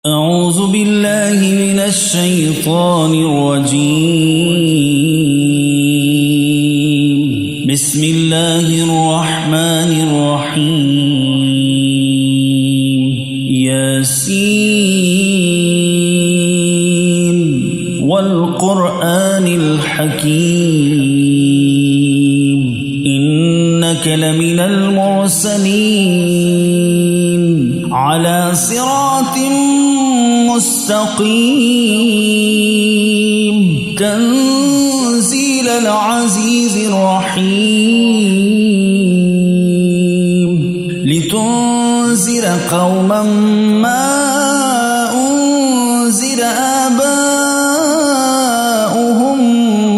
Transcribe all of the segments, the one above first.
أعوذ بالله من الشيطان الرجيم. بسم الله الرحمن الرحيم. ياسين والقرآن الحكيم إنك لمن المرسلين على صراط مستقيم تنزيل العزيز الرحيم لتنذر قوما ما أنذر آباؤهم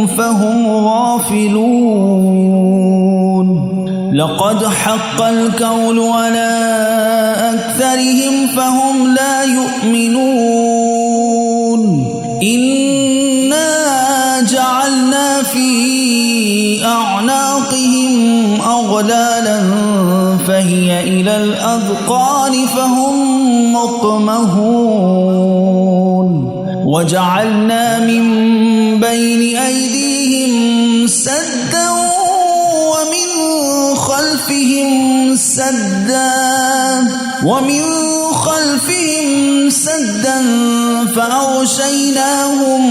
فهم غافلون لقد حق القول على أكثرهم فهم لا يؤمنون إنا جعلنا في أعناقهم أغلالا فهي إلى الأذقان فهم مقمحون وجعلنا من بين أيديهم سدا ومن خلفهم سدا فأغشيناهم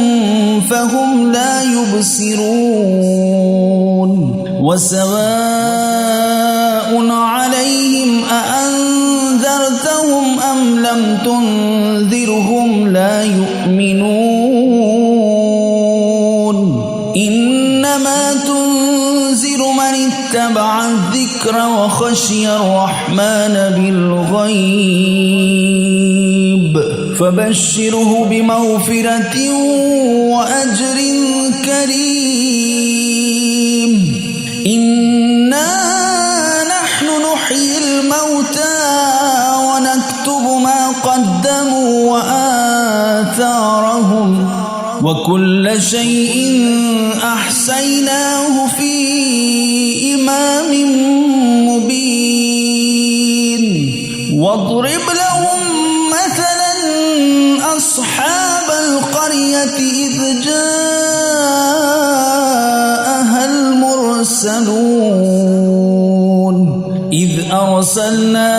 فهم لا يبصرون وسواء عليهم أأنذرتهم أم لم تنذرهم لا يؤمنون إنما تنذر من اتبع الذكر وخشي الرحمن بالغيب فبشره بمغفرة وأجر كريم إنا نحن نحيي الموتى ونكتب ما قدموا وآثارهم وكل شيء أحصيناه في إمام مبين واضرب لهم مثلا أصحاب القرية إذ جاءها المرسلون إذ أرسلنا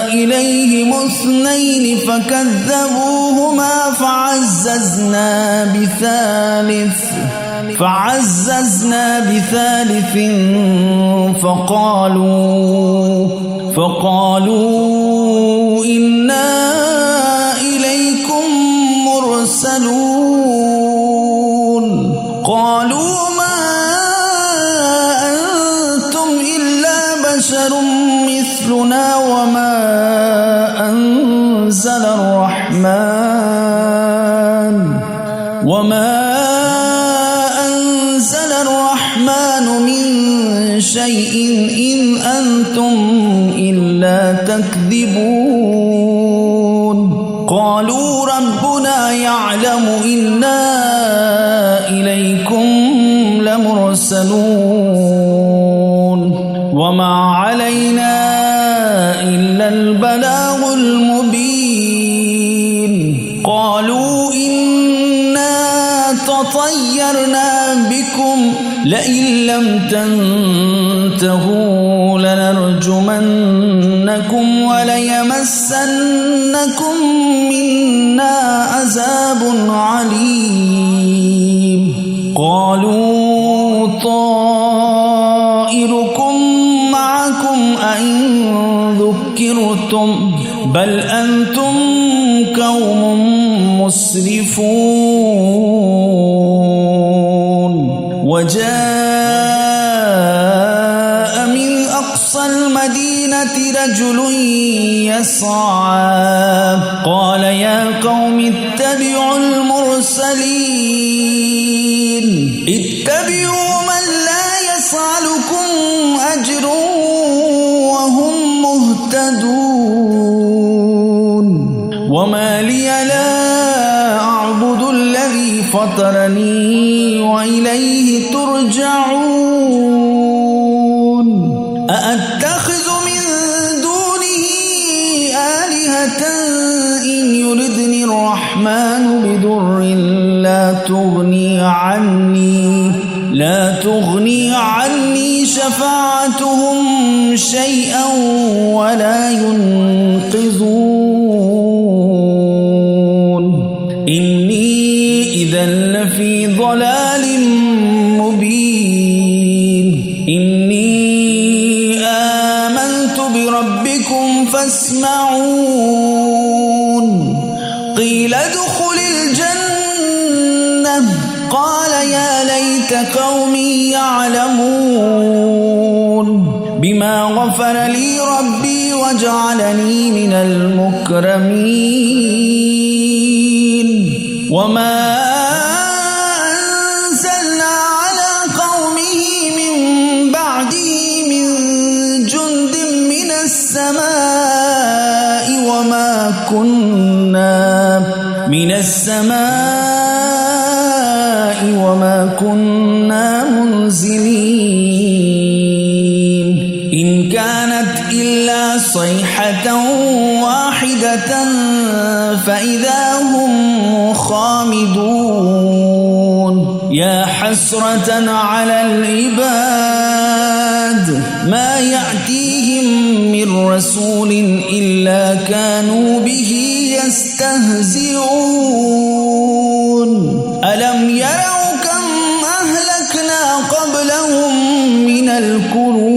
إليهم اثنين فكذبوهما فعززنا بثالث فقالوا إنا إليكم مرسلون قالوا ما أنتم إلا بشر مثلنا وما أنزل الرحمن من شيء إن أنتم إلا تكذبون قالوا ربنا يعلم إنا إليكم لمرسلون وما علينا إلا البلاغ المبين قالوا إنا تطيرنا بكم لئن لم تنتهوا لنرجمنكم وليمسنكم منا عذاب عليم قالوا طائركم معكم أئن ذكرتم بل أنتم قوم مسرفون وجاء من أقصى المدينة رجل يسعى قال يا قوم اتبعوا المرسلين اتبعوا من لا يسألكم أجر وهم مهتدون وما لي لا أعبد الذي فطرني وإليه ترجعون أأتخذ من دونه آلهة إن الرحمن بضر لا تغني عني شفاعتهم شيئا ولا ينقذون إني إذا لفي ضلال مبين إني آمنت بربكم فاسمعون قيل ادخل الجنة قال يا ليت قومي يعلمون بما غفر لي ربي وجعلني من المكرمين وما أنزلنا على قومه من بعده من جند من السماء وما كنا منزلين إن كانت إلا صيحة واحدة فإذا هم خامدون يا حسرة على العباد ما يأتيهم من رسول إلا كانوا به يستهزئون ألم يروا كم أهلكنا قبلهم من القرون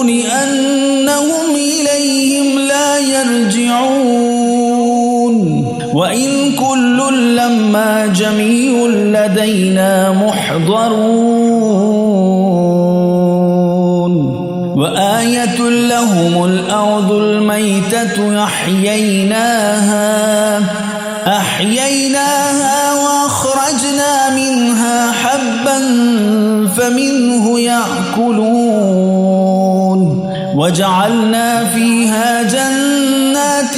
أنهم إليهم لا يرجعون وإن كل لما جميع لدينا محضرون وآية لهم الأرض الميتة أحييناها وأخرجنا منها حبا فمنه يأكلون وجعلنا فيها جنات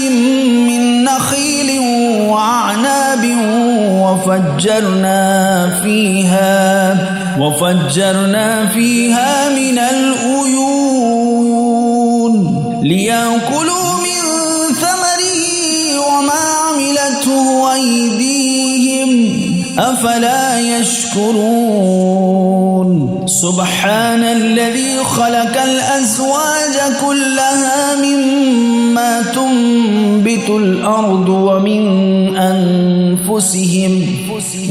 من نخيل وأعناب وفجرنا فيها من العيون ليأكلوا من ثمره وما عملته أيديهم أفلا يشكرون سبحان الذي خلق الأزواج كلها مما تنبت الأرض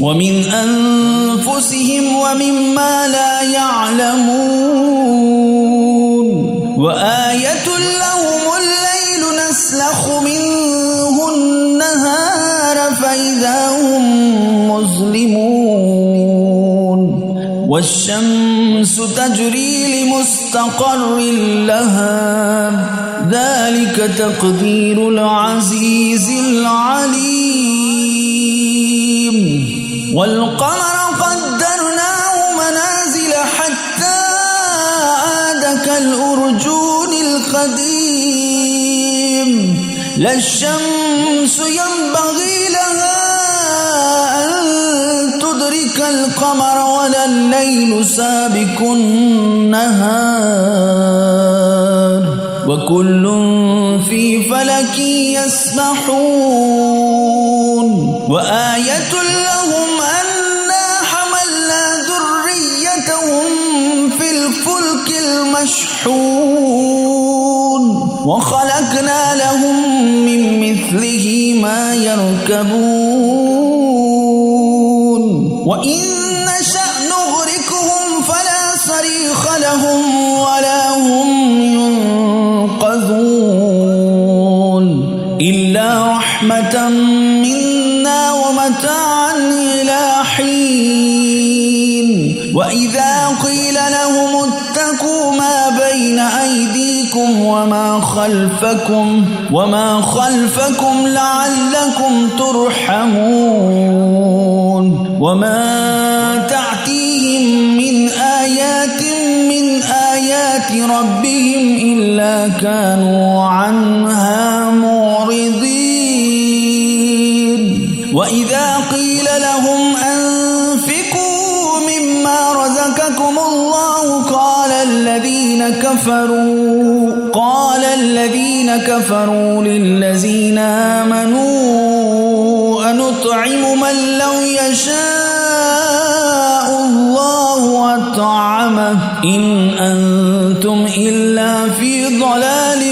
ومن أنفسهم ومما لا يعلمون وآية لهم الليل نسلخ منه النهار فإذا هم مظلمون والشمس تجري لمستقر لها ذلك تقدير العزيز العليم والقمر قدرناه منازل حتى عاد كالأرجون القديم لا الشمس ينبغي لها أن تدرك القمر ولا الليل سابق النهار وكل في فلك يسبحون وآية لهم أنا حملنا ذريتهم في الفلك المشحون وخلقنا لهم من مثله ما يركبون وإن نشأ نغرقهم فلا صريخ لهم ولا هم ينقذون إلا رحمة منا ومتاعا إلى حين وإذا قيل لهم اتقوا ما بين أيديكم وما خلفكم لعلكم ترحمون وما تأتيهم من آيات ربهم إلا كانوا عنها معرضين وإذا قيل لهم أنفقوا مما رزقكم الله قال الذين الذين كفروا للذين آمنوا أنطعم من لو يشاء الله أطعمه إن أنتم إلا في ضلال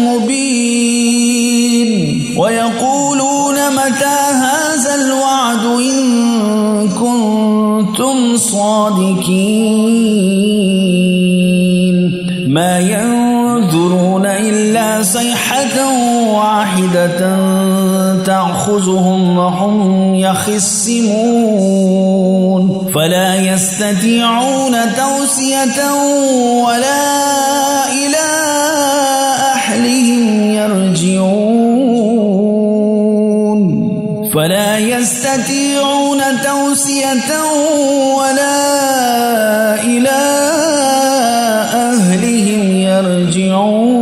مبين ويقولون متى هذا الوعد إن كنتم صادقين ما ينظرون إلا صيحة واحدة تأخذهم وهم يخصمون فلا يستطيعون توصية ولا إلى أهلهم يرجعون فلا يستطيعون توصية ولا إلى أهلهم يرجعون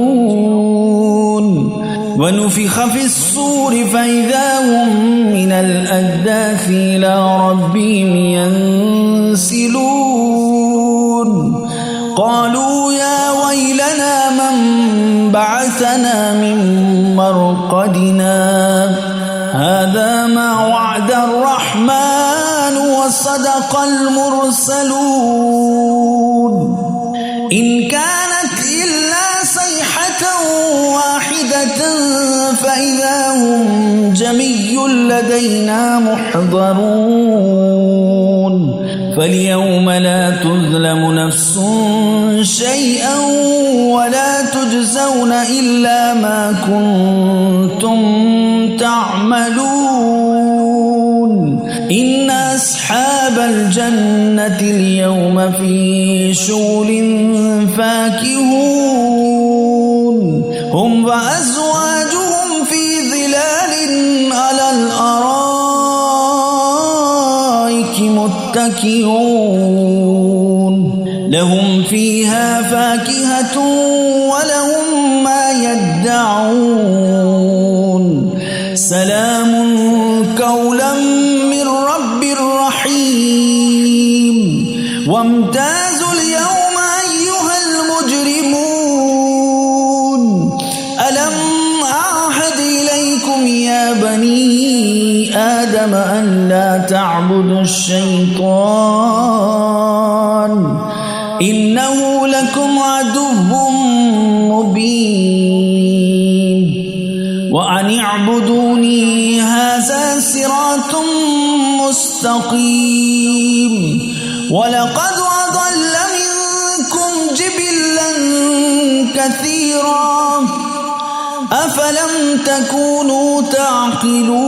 ونفخ في الصور فإذا هم من الأجداث إلى ربهم ينسلون قالوا يا ويلنا من بعثنا من مرقدنا هذا ما وعد الرحمن وصدق المرسلون إن كانت إلا صيحة واحدة فإذا هم جميع لدينا محضرون فاليوم لا تظلم نفس شيئا ولا تجزون إلا ما كنتم تعملون إن أصحاب الجنة اليوم في شغل فاكهون هم وأزواجهم في ظلال على الأرائك متكئون لهم فيها فاكهة ولهم ما يدعون سلام قولا من رب رحيم وامتازوا اليوم أيها المجرمون ألم أعهد إليكم يا بني آدم أن لا تعبدوا الشيطان إنه لكم عدو مبين وأن اعبدوني هذا صراط مستقيم ولقد أضل منكم جبلا كثيرا أفلم تكونوا تعقلون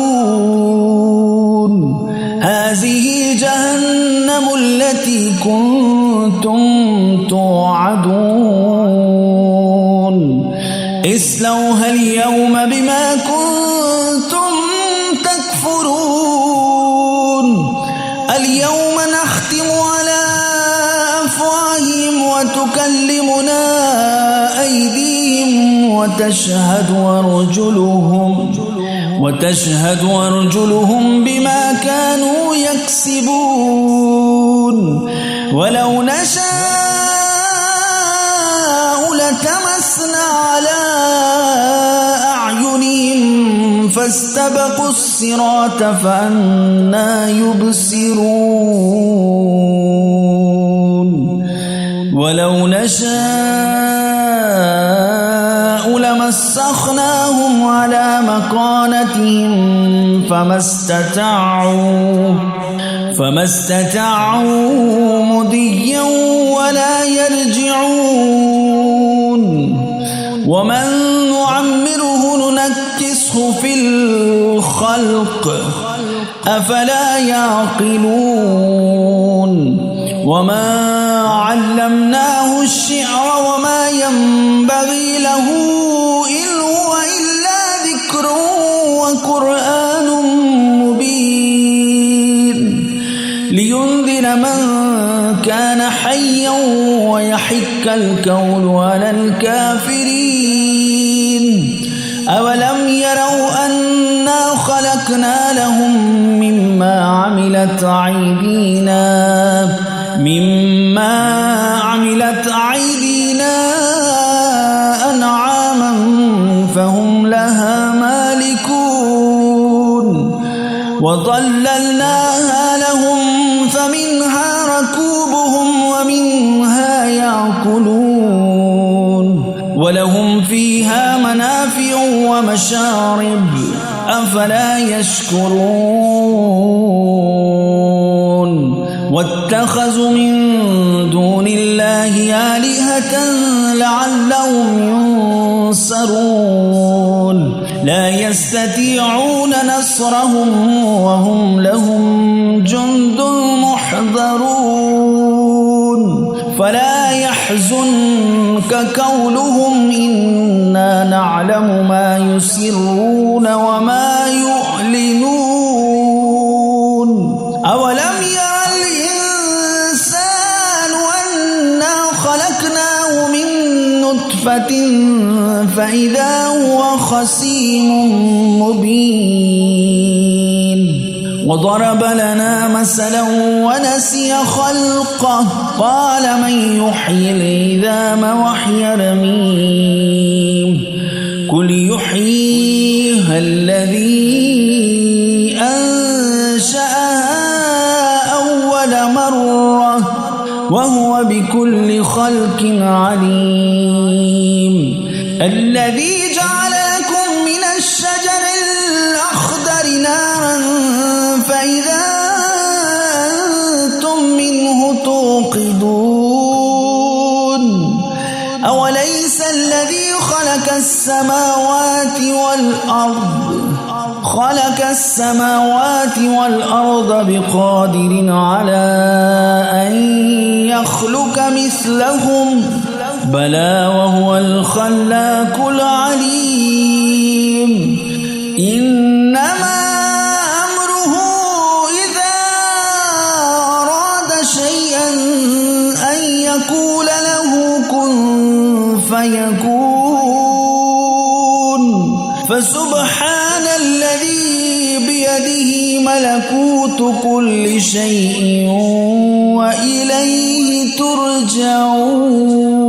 هذه جهنم التي كنتم توعدون اصلوها اليوم بما كنتم تكفرون اليوم نختم على أفواههم وتكلمنا أيديهم وتشهد أرجلهم بما كانوا يكسبون ولو نشاء لتمسنا على أعينهم فاستبقوا الصراط فأنى يبصرون ولو نشاء لمسخناهم على مكانتهم فما استطاعوا مضيا ولا يرجعون ومن نعمره ننكسه في الخلق أفلا يعقلون وما علمناه الشعر وما ينبغي له إن هو إلا ذكر وقرآن مبين لينذر من كان حيا ويحق القول على الكافرين أولم يروا أنا خلقنا لهم مما عملت أيدينا أنعاما فهم لها مالكون وظللناها لهم فمنها ركوبهم ومنها يأكلون ولهم فيها منافع ومشارب أفلا يشكرون واتخذوا من دون الله آلهة لعلهم ينصرون لا يستطيعون نصرهم وهم لهم جند محضرون فلا يحزنك قولهم إنا نعلم ما يسرون وما يعلنون أولم ير الإنسان أنا خلقناه من نطفة فإذا هو خصيم مبين وضرب لنا مثلا ونسي خلقه قال من يحيي العظام وهي رميم قل يحييها الذي أنشأها أول مرة وهو بكل خلق عليم الذي جعل لكم من الشجر الأخضر نارا فإذا أنتم منه توقدون أوليس الذي خلق السماوات والأرض بقادر على أن يخلق مثلهم بلى وهو الخلاق العليم إنما أمره إذا أراد شيئا أن يقول له كن فيكون فسبحان الذي بيده ملكوت كل شيء وإليه ترجعون